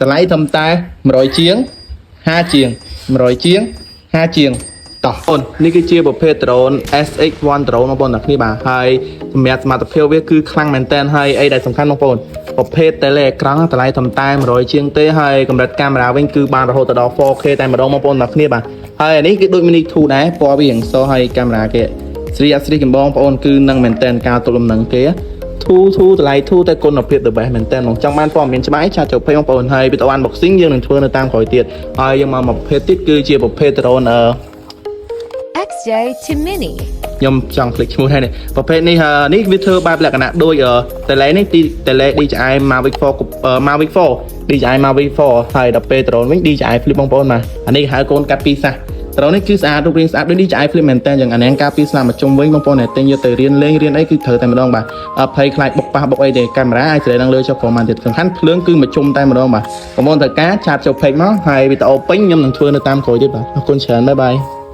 តម្លៃត្រឹមតែ100ជាង50ជាង100ជាង50ជាងតោះបងនេះគឺជាប្រភេទ drone SX1 drone បងប្អូនអ្នកគ្នាបាទហើយសម្រាប់សមត្ថភាពវាគឺខ្លាំងមែនតើហើយអីដែលសំខាន់បងប្អូនប្រភេទ tele អេក្រង់តម្លៃត្រឹមតែ100ជាងទេហើយកម្រិតកាមេរ៉ាវិញគឺបានរហូតដល់ 4K តែម្ដងបងប្អូនអ្នកគ្នាបាទហើយអានេះគឺដូច Mini 2 ដែរពណ៌វាយ៉ាងសហើយកាមេរ៉ាគេស្រីអត់ស្រីកំបងប្អូនគឺនឹងមែនតើការទប់លំនឹងគេធូតម្លៃធូតែគុណភាព the best មែនតើចង់បានព័ត៌មានច្បាស់ឆាតចូលពេញបងប្អូនហើយវីដេអូ unboxing យើងនឹងធ្វើនៅតាមក្រោយទៀតហើយយើងមកប្រភេទទៀតគឺជាប្រភេទ drone XJ to Mini ខ្ញុំចង់คลิกឈ្មោះហើយនេះប្រភេទនេះនេះវាធ្វើបែបលក្ខណៈដូចtele នេះ tele DJI Mavic 4 Mavic 4 DJI Mavic 4ហើយដល់ពេល drone វិញ DJI Flip បងប្អូនបាទអានេះហៅកូនកាត់ពីសាស drone នេះគឺស្អាតរូបរាងស្អាតដូច DJI Flip មែនតើយ៉ាងអានេះការពីស្លាមមកជុំវិញបងប្អូនតែទិញយកទៅរៀនលេងរៀនអីគឺត្រូវតែម្ដងបាទភ័យខ្លាចបុកប៉ះបុកអីទេកាមេរ៉ាអាចស្រីនឹងលើចុះប្រហែលទៀតសំខាន់ភ្លើងគឺមកជុំតែម្ដងបាទបងប្អូនត្រូវការឆាតចូលពេកមកហើយវីដេអូពេញខ្ញុំនឹងធ្វើនៅតាមក្រោយទៀតបាទអរគុណច្រើនបាយបាយ